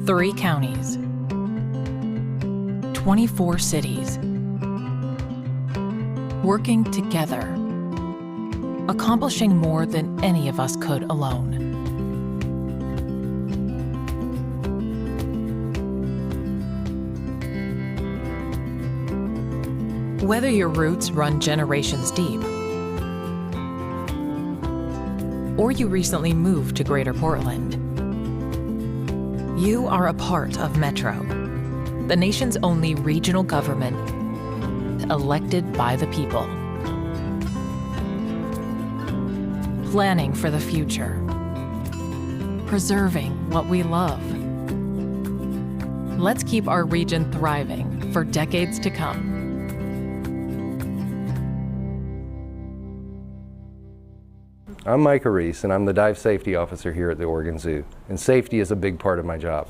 3 counties, 24 cities, working together, accomplishing more than any of us could alone. Whether your roots run generations deep, or you recently moved to Greater Portland, you are a part of Metro, the nation's only regional government elected by the people. Planning for the future, preserving what we love. Let's keep our region thriving for decades to come. I'm Micah Reese, and I'm the Dive Safety Officer here at the Oregon Zoo, and safety is a big part of my job.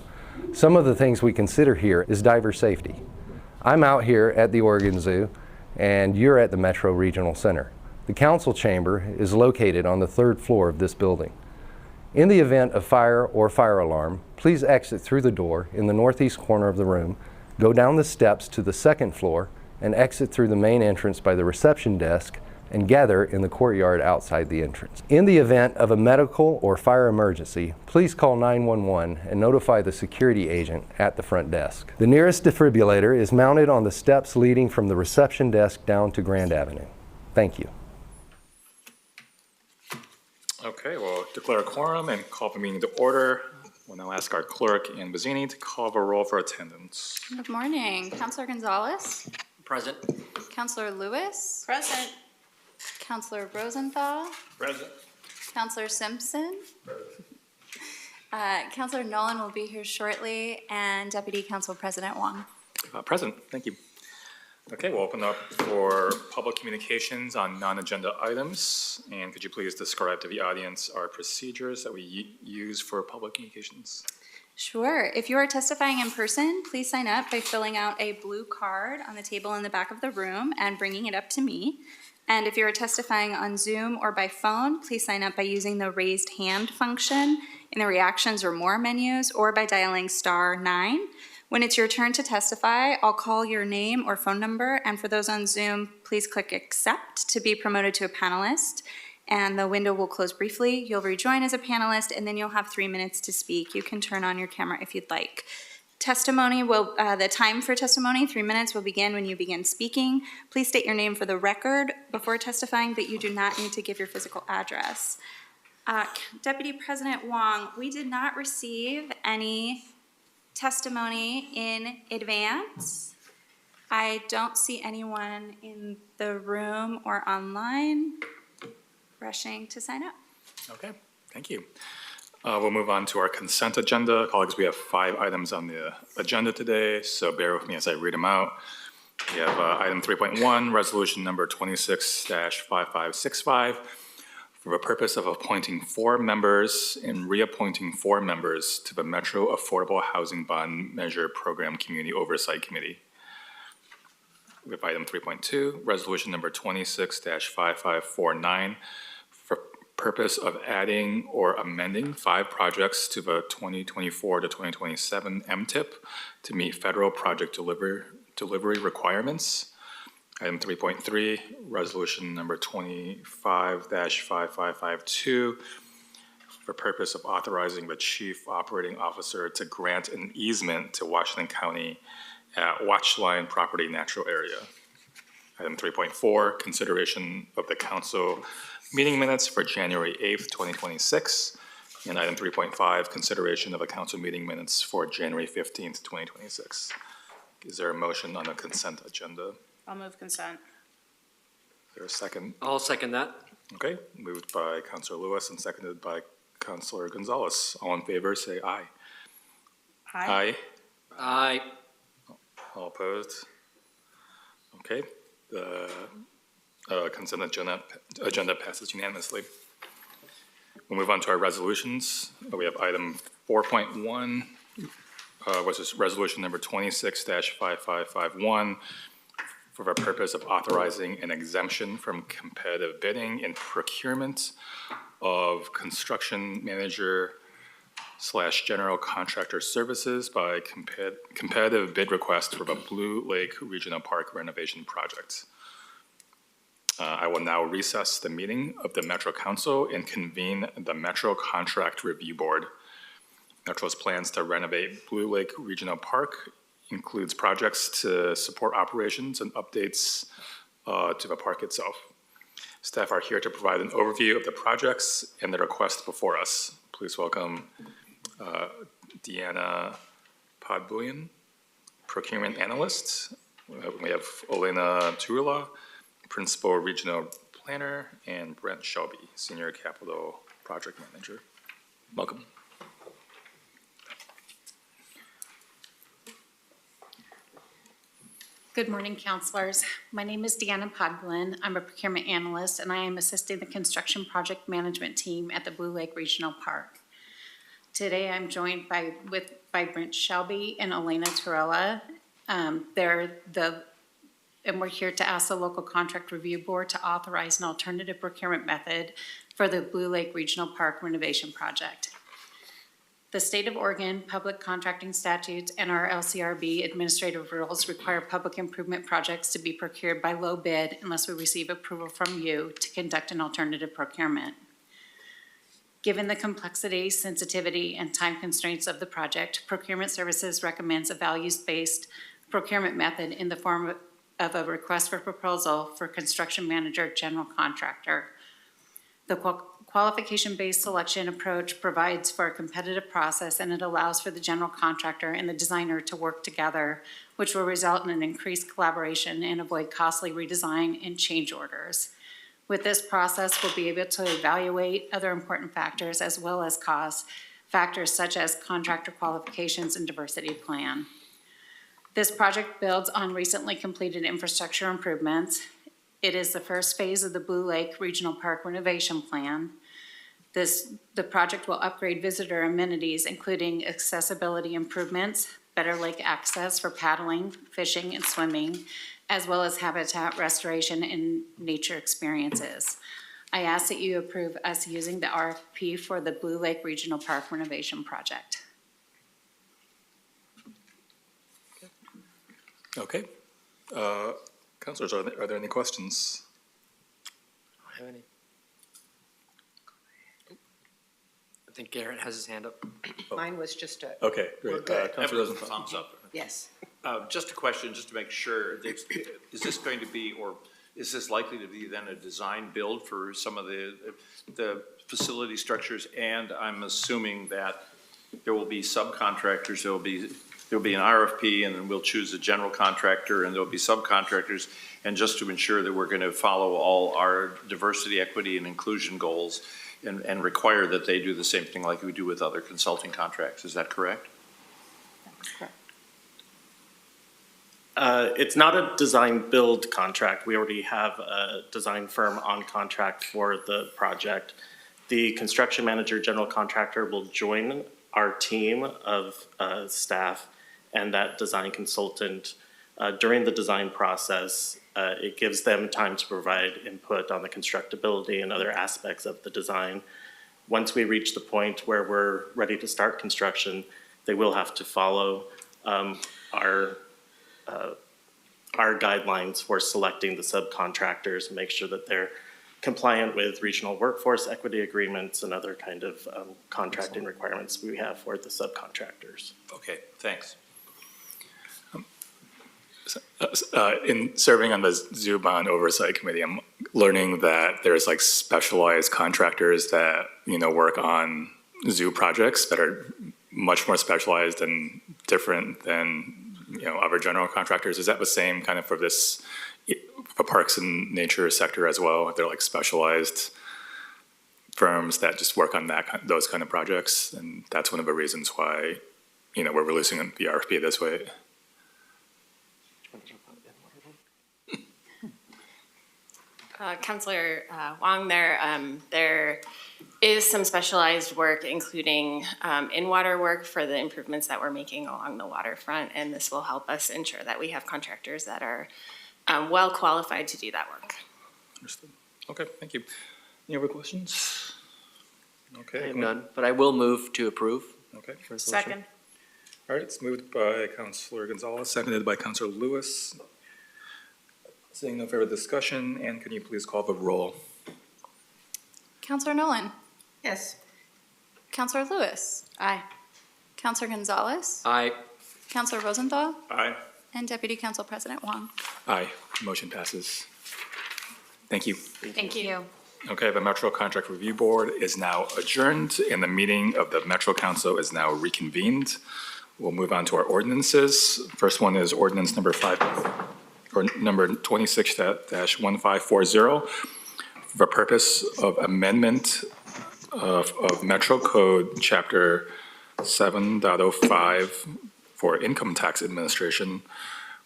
Some of the things we consider here is diver safety. I'm out here at the Oregon Zoo, and you're at the Metro Regional Center. The council chamber is located on the 3rd floor of this building. In the event of fire or fire alarm, please exit through the door in the northeast corner of the room, go down the steps to the 2nd floor, and exit through the main entrance by the reception desk and gather in the courtyard outside the entrance. In the event of a medical or fire emergency, please call 911 and notify the security agent at the front desk. The nearest defibrillator is mounted on the steps leading from the reception desk down to Grand Avenue. Thank you. Okay, we'll declare a quorum and call the meeting to order. We'll now ask our clerk, Ann Bazzini, to call the roll for attendance. Good morning. Councilor Gonzalez? Present. Councilor Lewis? Present. Councilor Rosenthal? Present. Councilor Simpson? Councilor Nolan will be here shortly, and Deputy Council President Wong. Present, thank you. Okay, we'll open up for public communications on non-agenda items. And could you please describe to the audience our procedures that we use for public communications? Sure. If you are testifying in person, please sign up by filling out a blue card on the table in the back of the room and bringing it up to me. And if you're testifying on Zoom or by phone, please sign up by using the raised hand function in the reactions or more menus, or by dialing *9. When it's your turn to testify, I'll call your name or phone number, and for those on Zoom, please click accept to be promoted to a panelist, and the window will close briefly. You'll rejoin as a panelist, and then you'll have 3 minutes to speak. You can turn on your camera if you'd like. Testimony will, the time for testimony, 3 minutes, will begin when you begin speaking. Please state your name for the record before testifying, but you do not need to give your physical address. Deputy President Wong, we did not receive any testimony in advance. I don't see anyone in the room or online rushing to sign up. Okay, thank you. We'll move on to our consent agenda. Colleagues, we have 5 items on the agenda today, so bear with me as I read them out. We have item 3.1, resolution number 26-5565, for the purpose of appointing 4 members and reappointing 4 members to the Metro Affordable Housing Bond Measure Program Community Oversight Committee. We have item 3.2, resolution number 26-5549, purpose of adding or amending 5 projects to the 2024 to 2027 MTIP to meet federal project delivery requirements. Item 3.3, resolution number 25-5552, for purpose of authorizing the Chief Operating Officer to grant an easement to Washington County at Watchline Property Natural Area. Item 3.4, consideration of the council meeting minutes for January 8th, 2026. And item 3.5, consideration of a council meeting minutes for January 15th, 2026. Is there a motion on the consent agenda? I'll move consent. Is there a second? I'll second that. Okay, moved by Councilor Lewis and seconded by Councilor Gonzalez. All in favor, say aye. Aye. Aye. All opposed? Okay, the consent agenda passes unanimously. We'll move on to our resolutions. We have item 4.1, which is resolution number 26-5551, for the purpose of authorizing an exemption from competitive bidding and procurement of construction manager general contractor services by competitive bid request for the Blue Lake Regional Park renovation project. I will now recess the meeting of the Metro Council and convene the Metro Contract Review Board. Metro's plans to renovate Blue Lake Regional Park includes projects to support operations and updates to the park itself. Staff are here to provide an overview of the projects and the requests before us. Please welcome Deanna Podbuyan, Procurement Analyst. We have Elena Turula, Principal Regional Planner, and Brent Shelby, Senior Capital Project Manager. Welcome. Good morning, councilors. My name is Deanna Podbuyan. I'm a procurement analyst, and I am assisting the construction project management team at the Blue Lake Regional Park. Today, I'm joined by Brent Shelby and Elena Torella. And we're here to ask the local contract review board to authorize an alternative procurement method for the Blue Lake Regional Park renovation project. The state of Oregon public contracting statutes and our LCRB administrative rules require public improvement projects to be procured by low bid unless we receive approval from you to conduct an alternative procurement. Given the complexity, sensitivity, and time constraints of the project, Procurement Services recommends a values-based procurement method in the form of a request for proposal for construction manager general contractor. The qualification-based selection approach provides for a competitive process, and it allows for the general contractor and the designer to work together, which will result in an increased collaboration and avoid costly redesign and change orders. With this process, we'll be able to evaluate other important factors as well as cost factors such as contractor qualifications and diversity plan. This project builds on recently completed infrastructure improvements. It is the first phase of the Blue Lake Regional Park renovation plan. The project will upgrade visitor amenities, including accessibility improvements, better lake access for paddling, fishing, and swimming, as well as habitat restoration and nature experiences. I ask that you approve us using the RFP for the Blue Lake Regional Park renovation project. Okay. Councilors, are there any questions? I don't have any. I think Garrett has his hand up. Mine was just a, Okay, great. We're good. Councilor Rosenthal. Thumbs up. yes. Just a question, just to make sure, is this going to be, or is this likely to be then a design build for some of the facility structures? And I'm assuming that there will be subcontractors, there'll be an RFP, and then we'll choose a general contractor, and there'll be subcontractors. And just to ensure that we're going to follow all our diversity, equity, and inclusion goals, and require that they do the same thing like we do with other consulting contracts. Is that correct? That's correct. It's not a design build contract. We already have a design firm on contract for the project. The construction manager, general contractor will join our team of staff, and that design consultant during the design process, it gives them time to provide input on the constructability and other aspects of the design. Once we reach the point where we're ready to start construction, they will have to follow our guidelines for selecting the subcontractors and make sure that they're compliant with regional workforce equity agreements and other kind of contracting requirements we have for the subcontractors. Okay, thanks. In serving on the Zoo Bond Oversight Committee, I'm learning that there's like specialized contractors that, work on zoo projects that are much more specialized and different than, other general contractors. Is that the same kind of for this, for parks and nature sector as well? They're like specialized firms that just work on those kind of projects, and that's one of the reasons why, we're releasing the RFP this way. Councilor Wong, there is some specialized work, including in-water work for the improvements that we're making along the waterfront, and this will help us ensure that we have contractors that are well qualified to do that work. Understood. Okay, thank you. Any other questions? Okay. I have none, but I will move to approve. Okay. resolution. Second. All right, it's moved by Councilor Gonzalez, seconded by Councilor Lewis. Seeing no further discussion, Ann, can you please call the roll? Counselor Nolan? Yes. Counselor Lewis? Aye. Counselor Gonzalez? Aye. Counselor Rosenthal? Aye. And Deputy Council President Wong? Aye, motion passes. Thank you. Thank you. Okay, the Metro Contract Review Board is now adjourned, and the meeting of the Metro Council is now reconvened. We'll move on to our ordinances. First one is ordinance number 26-1540, for the purpose of amendment of Metro Code Chapter 7.05 for income tax administration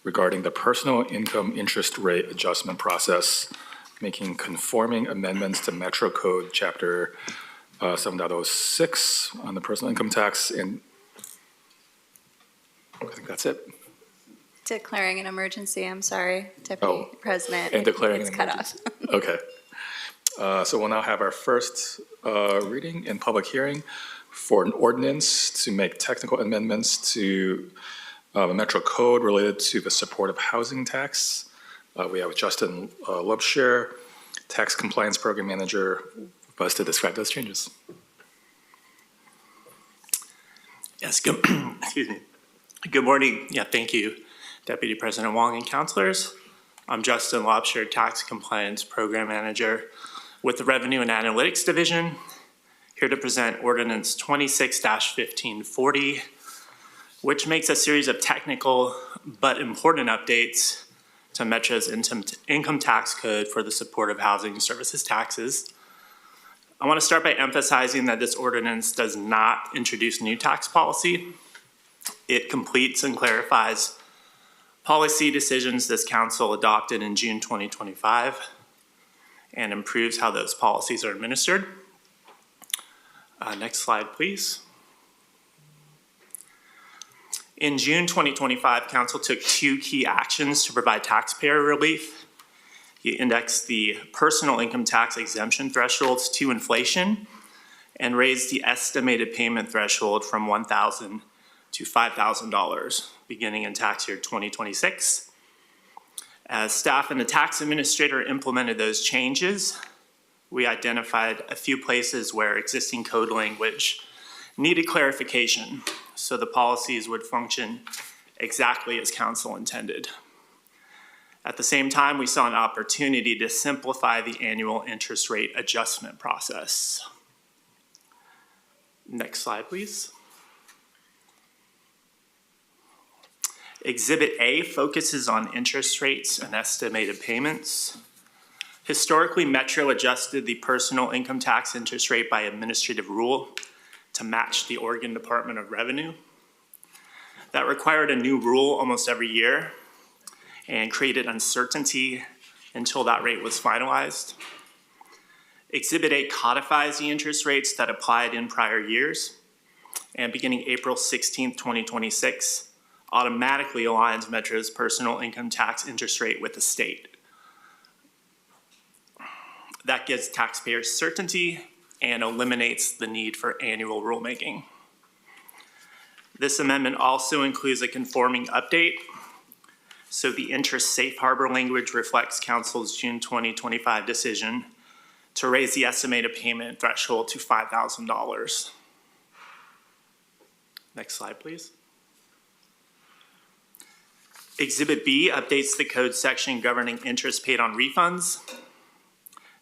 regarding the personal income interest rate adjustment process, making conforming amendments to Metro Code Chapter 7.06 on the personal income tax, and I think that's it. Declaring an emergency, I'm sorry, Deputy President. And declaring It's an cut off. Okay. So we'll now have our first reading and public hearing for an ordinance to make technical amendments to the Metro Code related to the supportive housing tax. We have Justin Lubshire, Tax Compliance Program Manager, for us to describe those changes. Yes, good, excuse me. Good morning. Yeah, thank you, Deputy President Wong and councilors. I'm Justin Lobshire, Tax Compliance Program Manager with the Revenue and Analytics Division, here to present Ordinance 26-1540, which makes a series of technical but important updates to Metro's income tax code for the supportive housing services taxes. I want to start by emphasizing that this ordinance does not introduce new tax policy. It completes and clarifies policy decisions this council adopted in June 2025 and improves how those policies are administered. Next slide, please. In June 2025, council took two key actions to provide taxpayer relief. You indexed the personal income tax exemption thresholds to inflation and raised the estimated payment threshold from $1,000 to $5,000 beginning in tax year 2026. As staff and the tax administrator implemented those changes, we identified a few places where existing code language needed clarification so the policies would function exactly as council intended. At the same time, we saw an opportunity to simplify the annual interest rate adjustment process. Next slide, please. Exhibit A focuses on interest rates and estimated payments. Historically, Metro adjusted the personal income tax interest rate by administrative rule to match the Oregon Department of Revenue. That required a new rule almost every year and created uncertainty until that rate was finalized. Exhibit A codifies the interest rates that applied in prior years, and beginning April 16th, 2026, automatically aligns Metro's personal income tax interest rate with the state. That gives taxpayers certainty and eliminates the need for annual rulemaking. This amendment also includes a conforming update, so the interest safe harbor language reflects council's June 2025 decision to raise the estimated payment threshold to $5,000. Next slide, please. Exhibit B updates the code section governing interest paid on refunds.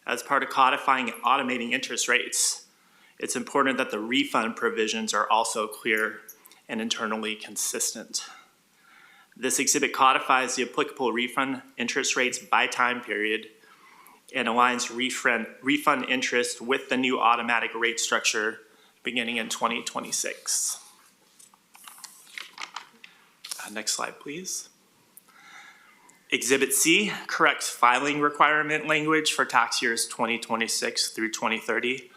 As part of codifying and automating interest rates, it's important that the refund provisions are also clear and internally consistent. This exhibit codifies the applicable refund interest rates by time period and aligns refund interest with the new automatic rate structure beginning in 2026. Next slide, please. Exhibit C corrects filing requirement language for tax years 2026 through 2030.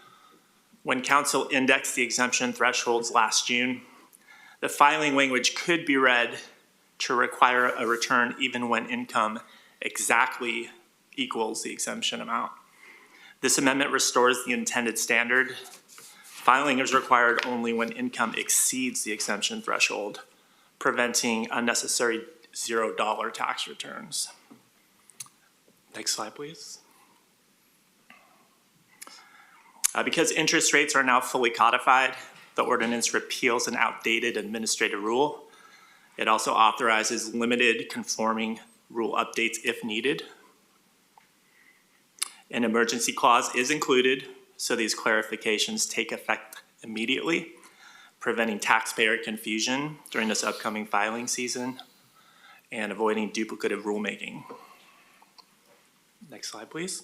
When council indexed the exemption thresholds last June, the filing language could be read to require a return even when income exactly equals the exemption amount. This amendment restores the intended standard Filing is required only when income exceeds the exemption threshold, preventing unnecessary $0 tax returns. Next slide, please. Because interest rates are now fully codified, the ordinance repeals an outdated administrative rule. It also authorizes limited conforming rule updates if needed. An emergency clause is included, so these clarifications take effect immediately, preventing taxpayer confusion during this upcoming filing season and avoiding duplicative rulemaking. Next slide, please.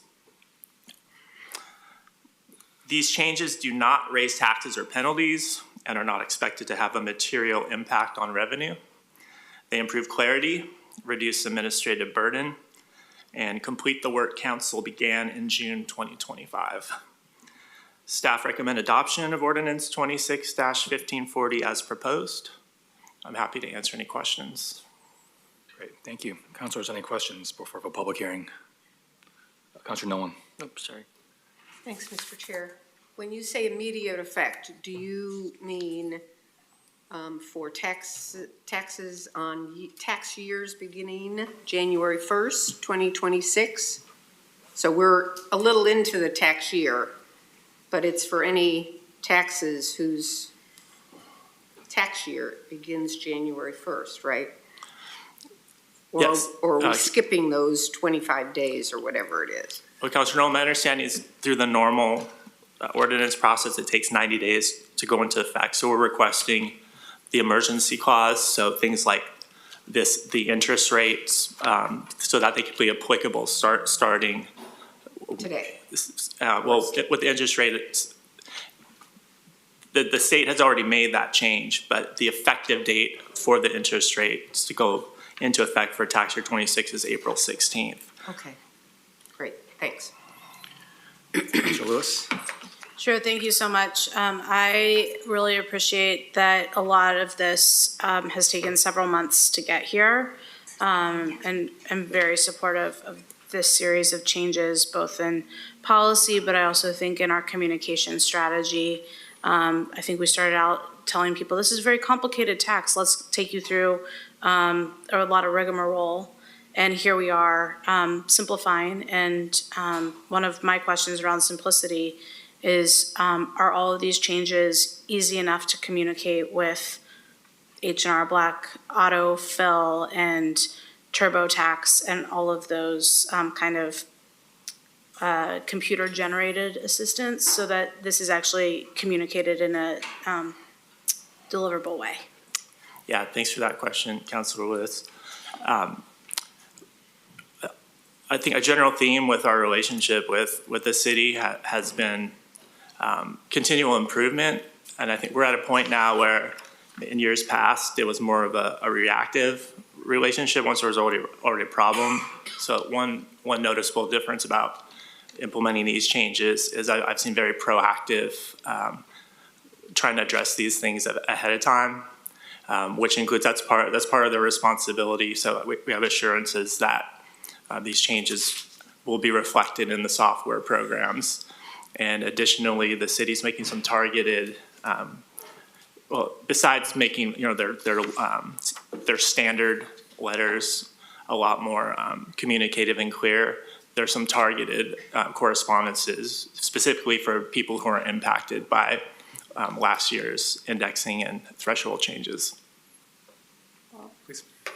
These changes do not raise taxes or penalties and are not expected to have a material impact on revenue. They improve clarity, reduce administrative burden, and complete the work council began in June 2025. Staff recommend adoption of Ordinance 26-1540 as proposed. I'm happy to answer any questions. Great, thank you. Councilors, any questions before the public hearing? Councilor Nolan. Nope, sorry. Thanks, Mr. Chair. When you say immediate effect, do you mean for taxes on tax years beginning January 1st, 2026? So we're a little into the tax year, but it's for any taxes whose tax year begins January 1st, right? Or, Yes. Or are we skipping those 25 days or whatever it is? Well, Councilor Nolan, my understanding is through the normal ordinance process, it takes 90 days to go into effect. So we're requesting the emergency clause, so things like this, the interest rates, so that they can be applicable starting. Today. Well, with the interest rate, the state has already made that change, but the effective date for the interest rates to go into effect for tax year 26 is April 16th. Okay, great, thanks. Councilor Lewis. Sure, thank you so much. I really appreciate that a lot of this has taken several months to get here. And I'm very supportive of this series of changes, both in policy, but I also think in our communication strategy. I think we started out telling people this is a very complicated tax. Let's take you through a lot of rigmarole. And here we are simplifying. And one of my questions around simplicity is, are all of these changes easy enough to communicate with H&R Block, autofill, and TurboTax, and all of those kind of computer-generated assistance, so that this is actually communicated in a deliverable way? Yeah, thanks for that question, Councilor Lewis. I think a general theme with our relationship with the city has been continual improvement. And I think we're at a point now where in years past, it was more of a reactive relationship once there was already a problem. So one noticeable difference about implementing these changes is I've seen very proactive trying to address these things ahead of time, which includes that's part of the responsibility. So we have assurances that these changes will be reflected in the software programs. And additionally, the city's making some targeted, well, besides making their standard letters a lot more communicative and clear, there's some targeted correspondences specifically for people who are impacted by last year's indexing and threshold changes.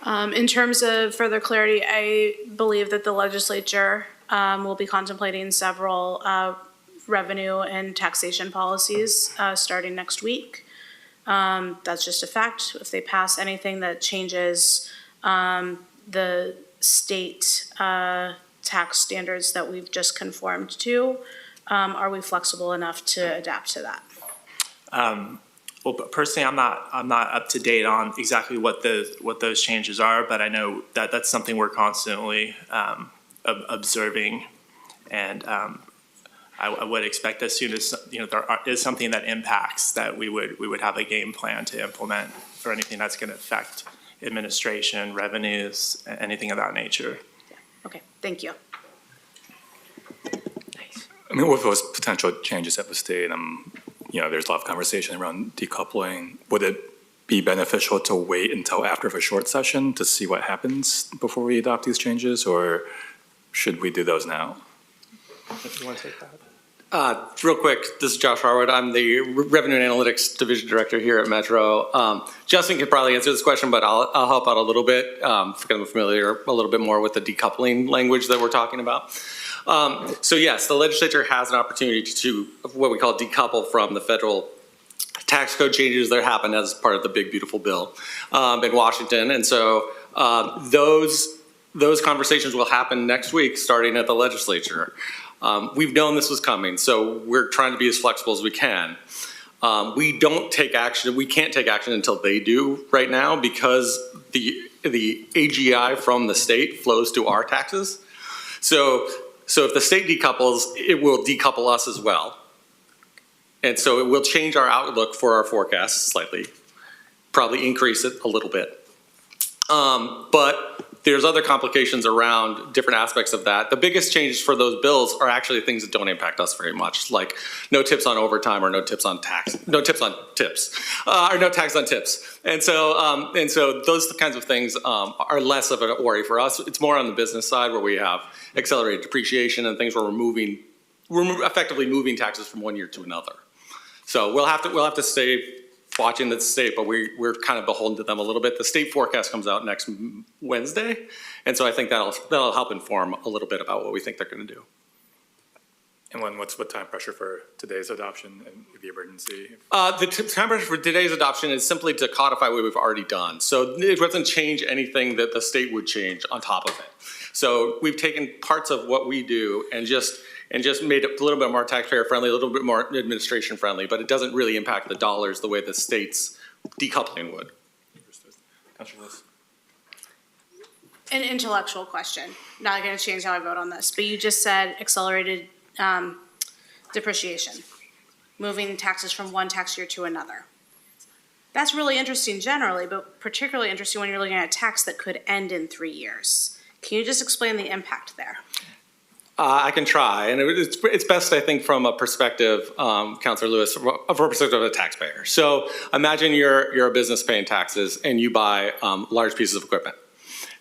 In terms of further clarity, I believe that the legislature will be contemplating several revenue and taxation policies starting next week. That's just a fact. If they pass anything that changes the state tax standards that we've just conformed to, are we flexible enough to adapt to that? Well, personally, I'm not up to date on exactly what those changes are, but I know that that's something we're constantly observing, and I would expect as soon as there is something that impacts that we would have a game plan to implement for anything that's going to affect administration, revenues, anything of that nature. Okay, thank you. I mean, with those potential changes at the state, there's a lot of conversation around decoupling. Would it be beneficial to wait until after the short session to see what happens before we adopt these changes, or should we do those now? You want to take that? Real quick, this is Josh Harwood. I'm the Revenue and Analytics Division Director here at Metro. Justin could probably answer this question, but I'll help out a little bit. I'm familiar a little bit more with the decoupling language that we're talking about. So yes, the legislature has an opportunity to what we call decouple from the federal tax code changes that happened as part of the big beautiful bill in Washington. And so those conversations will happen next week, starting at the legislature. We've known this was coming, so we're trying to be as flexible as we can. We don't take action, we can't take action until they do right now because the AGI from the state flows to our taxes. So if the state decouples, it will decouple us as well. And so it will change our outlook for our forecast slightly, probably increase it a little bit. But there's other complications around different aspects of that. The biggest changes for those bills are actually things that don't impact us very much, like no tips on overtime or no tips on tax, no tips on tips, or no tax on tips. And so those kinds of things are less of a worry for us. It's more on the business side where we have accelerated depreciation and things where we're effectively moving taxes from one year to another. So we'll have to stay watching the state, but we're kind of beholden to them a little bit. The state forecast comes out next Wednesday, and so I think that'll help inform a little bit about what we think they're going to do. And what's the time pressure for today's adoption and the emergency? The time pressure for today's adoption is simply to codify what we've already done. So it doesn't change anything that the state would change on top of it. So we've taken parts of what we do and just made it a little bit more taxpayer friendly, a little bit more administration friendly, but it doesn't really impact the dollars the way the state's decoupling would. Councilor Lewis. An intellectual question, not gonna change how I vote on this, but you just said accelerated depreciation, moving taxes from one tax year to another. That's really interesting generally, but particularly interesting when you're looking at a tax that could end in 3 years. Can you just explain the impact there? I can try, and it's best, I think, from a perspective, Councilor Lewis, from a perspective of a taxpayer. So imagine you're a business paying taxes and you buy large pieces of equipment.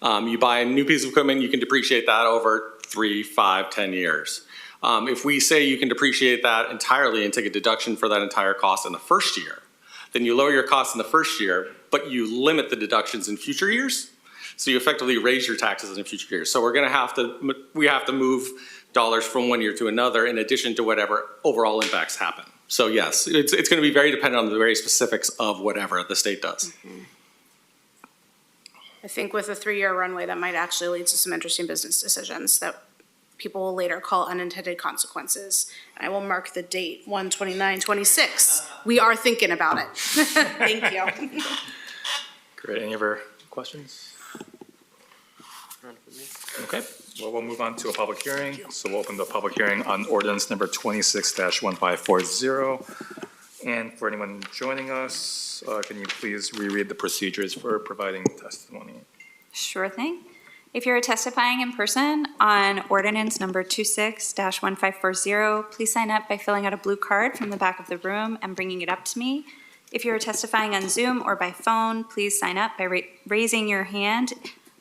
You buy a new piece of equipment, you can depreciate that over 3, 5, 10 years. If we say you can depreciate that entirely and take a deduction for that entire cost in the first year, then you lower your costs in the first year, but you limit the deductions in future years. So you effectively raise your taxes in future years. So we have to move dollars from one year to another in addition to whatever overall impacts happen. So yes, it's going to be very dependent on the very specifics of whatever the state does. Mm-hmm. I think with a 3-year runway, that might actually lead to some interesting business decisions that people will later call unintended consequences. And I will mark the date, 1/29/26. We are thinking about it. Thank you. Great. Any other questions? Okay, well, we'll move on to a public hearing. So we'll open the public hearing on ordinance number 26-1540. And for anyone joining us, can you please reread the procedures for providing testimony? Sure thing. If you're testifying in person on ordinance number 26-1540, please sign up by filling out a blue card from the back of the room and bringing it up to me. If you're testifying on Zoom or by phone, please sign up by raising your hand.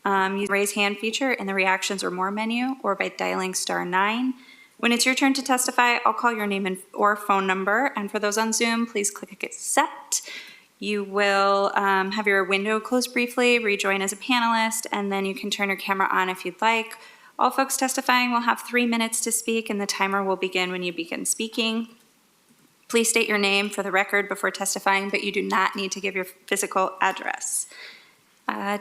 Use the raise hand feature in the reactions or more menu, or by dialing *9. When it's your turn to testify, I'll call your name or phone number, and for those on Zoom, please click accept. You will have your window closed briefly, rejoin as a panelist, and then you can turn your camera on if you'd like. All folks testifying will have 3 minutes to speak, and the timer will begin when you begin speaking. Please state your name for the record before testifying, but you do not need to give your physical address.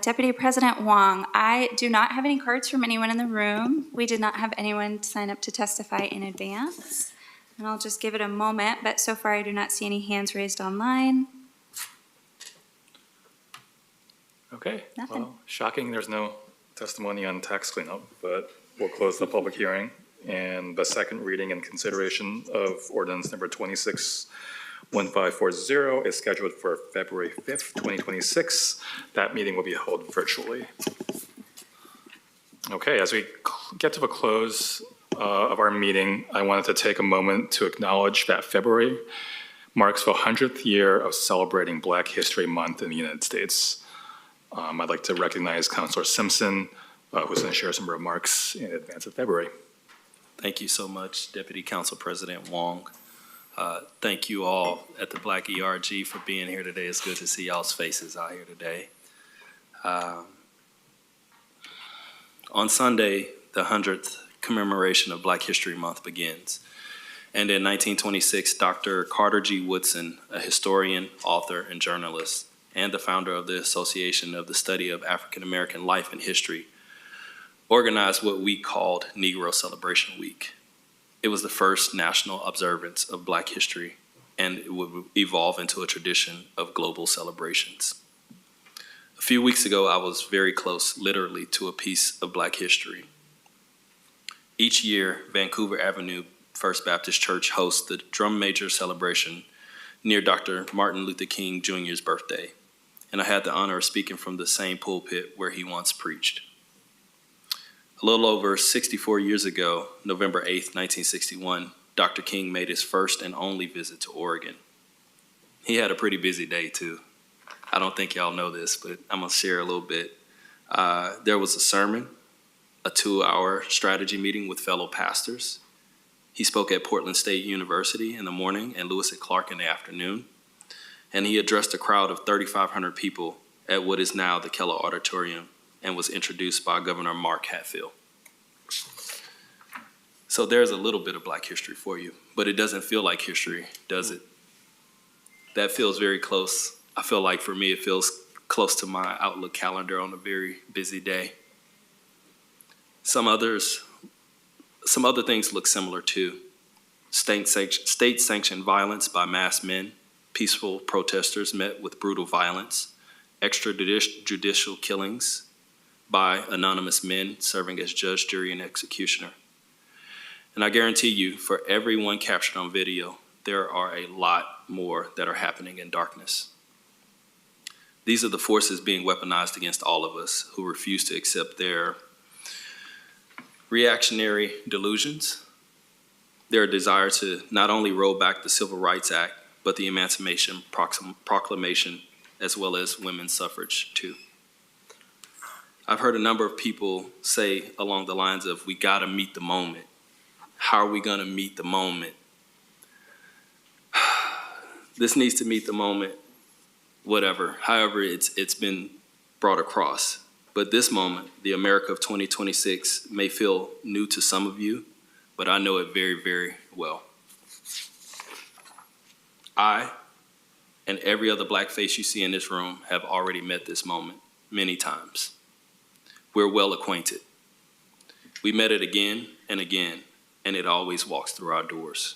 Deputy President Wong, I do not have any cards from anyone in the room. We did not have anyone sign up to testify in advance. And I'll just give it a moment, but so far I do not see any hands raised online. Okay, Nothing. well, shocking, there's no testimony on tax cleanup, but we'll close the public hearing. And the second reading and consideration of ordinance number 26-1540 is scheduled for February 5th, 2026. That meeting will be held virtually. Okay, as we get to the close of our meeting, I wanted to take a moment to acknowledge that February marks the 100th year of celebrating Black History Month in the United States. I'd like to recognize Councilor Simpson, who's going to share some remarks in advance of February. Thank you so much, Deputy Council President Wong. Thank you all at the Black ERG for being here today. It's good to see y'all's faces out here today. On Sunday, the 100th commemoration of Black History Month begins. And in 1926, Dr. Carter G. Woodson, a historian, author, and journalist, and the founder of the Association of the Study of African American Life and History, organized what we called Negro Celebration Week. It was the first national observance of Black history, and it would evolve into a tradition of global celebrations. A few weeks ago, I was very close, literally, to a piece of Black history. Each year, Vancouver Avenue First Baptist Church hosts the Drum Major celebration near Dr. Martin Luther King Jr.'s birthday, and I had the honor of speaking from the same pulpit where he once preached. A little over 64 years ago, November 8th, 1961, Dr. King made his first and only visit to Oregon. He had a pretty busy day, too. I don't think y'all know this, but I'm going to share a little bit. There was a sermon, a 2-hour strategy meeting with fellow pastors. He spoke at Portland State University in the morning and Lewis and Clark in the afternoon. And he addressed a crowd of 3,500 people at what is now the Keller Auditorium, and was introduced by Governor Mark Hatfield. So there's a little bit of Black history for you, but it doesn't feel like history, does it? That feels very close. I feel like for me, it feels close to my Outlook calendar on a very busy day. Some other things look similar too. State-sanctioned violence by masked men, peaceful protesters met with brutal violence, extrajudicial killings by anonymous men serving as judge, jury, and executioner. And I guarantee you, for everyone captured on video, there are a lot more that are happening in darkness. These are the forces being weaponized against all of us who refuse to accept their reactionary delusions, their desire to not only roll back the Civil Rights Act, but the Emancipation Proclamation, as well as women's suffrage, too. I've heard a number of people say along the lines of, we gotta meet the moment. How are we gonna meet the moment? This needs to meet the moment, whatever. However, it's been brought across. But this moment, the America of 2026, may feel new to some of you, but I know it very, very well. I and every other Black face you see in this room have already met this moment many times. We're well acquainted. We met it again and again, and it always walks through our doors.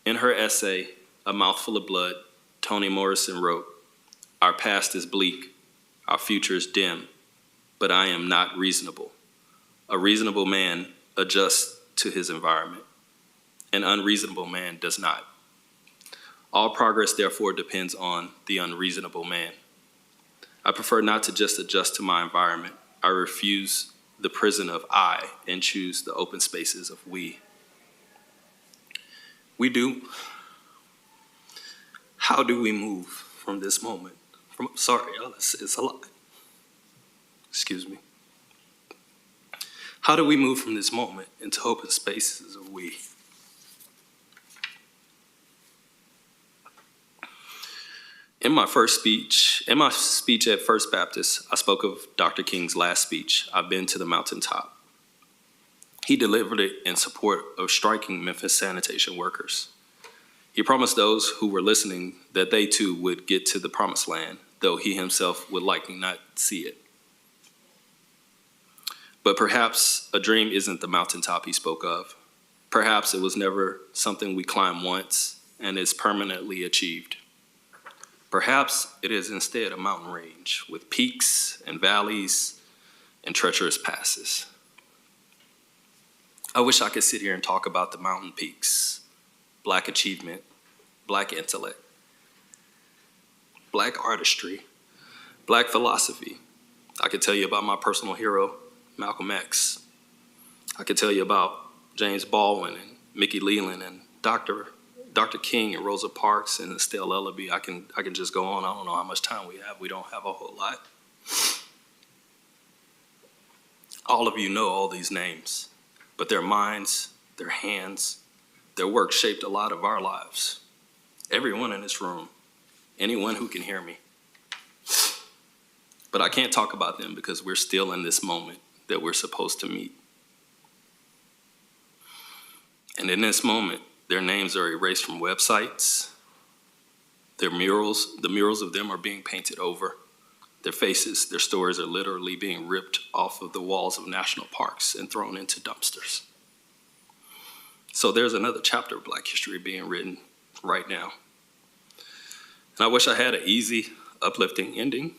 In her essay, A Mouthful of Blood, Toni Morrison wrote, "Our past is bleak, our future is dim, but I am not reasonable. A reasonable man adjusts to his environment. An unreasonable man does not. All progress, therefore, depends on the unreasonable man. I prefer not to just adjust to my environment. I refuse the prison of I and choose the open spaces of we." We do. How do we move from this moment? Sorry, y'all, it's a lot. Excuse me. How do we move from this moment into open spaces of we? In my speech at First Baptist, I spoke of Dr. King's last speech, "I've been to the mountaintop." He delivered it in support of striking Memphis sanitation workers. He promised those who were listening that they too would get to the promised land, though he himself would likely not see it. But perhaps a dream isn't the mountaintop he spoke of. Perhaps it was never something we climb once and is permanently achieved. Perhaps it is instead a mountain range with peaks and valleys and treacherous passes. I wish I could sit here and talk about the mountain peaks, Black achievement, Black intellect, Black artistry, Black philosophy. I could tell you about my personal hero, Malcolm X. I could tell you about James Baldwin and Mickey Leland and Dr. King and Rosa Parks and Estelle Ellaby. I can just go on. I don't know how much time we have. We don't have a whole lot. All of you know all these names, but their minds, their hands, their work shaped a lot of our lives. Everyone in this room, anyone who can hear me. But I can't talk about them because we're still in this moment that we're supposed to meet. And in this moment, their names are erased from websites. Their murals, the murals of them are being painted over. Their faces, their stories are literally being ripped off of the walls of national parks and thrown into dumpsters. So there's another chapter of Black history being written right now. And I wish I had an easy, uplifting ending.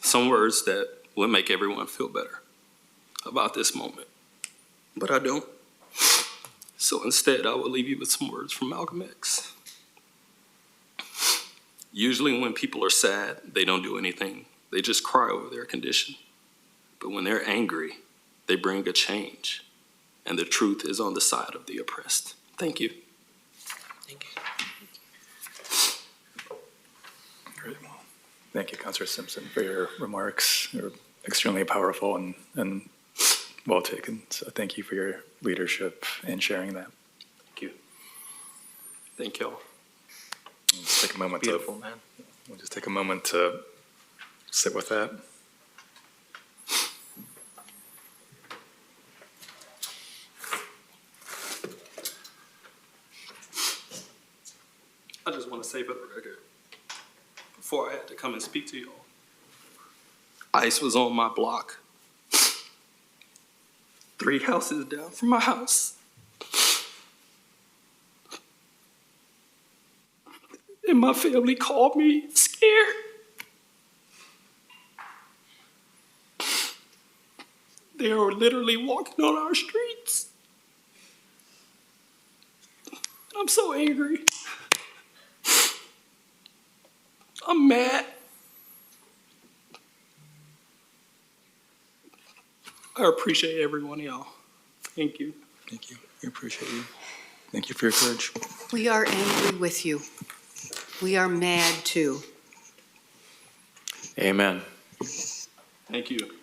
Some words that would make everyone feel better about this moment, but I don't. So instead, I will leave you with some words from Malcolm X. Usually when people are sad, they don't do anything. They just cry over their condition. But when they're angry, they bring a change. And the truth is on the side of the oppressed. Thank you. Thank you. Great. Well, thank you, Councilor Simpson, for your remarks. They're extremely powerful and well taken. So thank you for your leadership and sharing that. Thank you. Thank y'all. Let's take a moment Beautiful, man. We'll just take a moment to sit with that. I just want to say for the record, before I had to come and speak to y'all, ICE was on my block, 3 houses down from my house. And my family called me scared. They were literally walking on our streets. I'm so angry. I'm mad. I appreciate every one of y'all. Thank you. Thank you. We appreciate you. Thank you for your courage. We are angry with you. We are mad too. Amen. Thank you.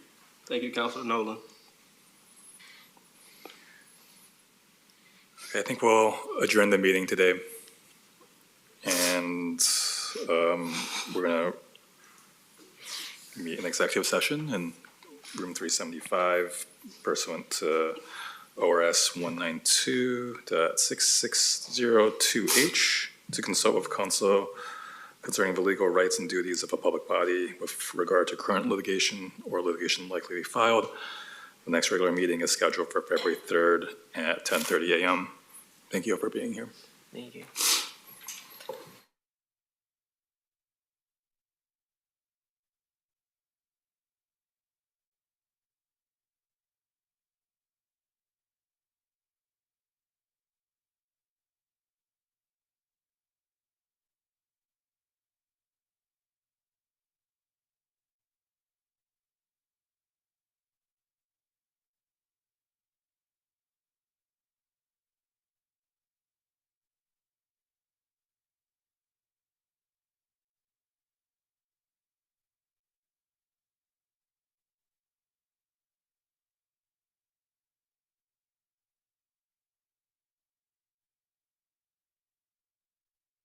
Thank you, Councilor Nolan. Okay, I think we'll adjourn the meeting today. And we're going to meet in executive session in room 375 pursuant to ORS 192.6602H to consult with counsel concerning the legal rights and duties of a public body with regard to current litigation or litigation likely to be filed. The next regular meeting is scheduled for February 3rd at 10:30 a.m. Thank you all for being here. Thank you.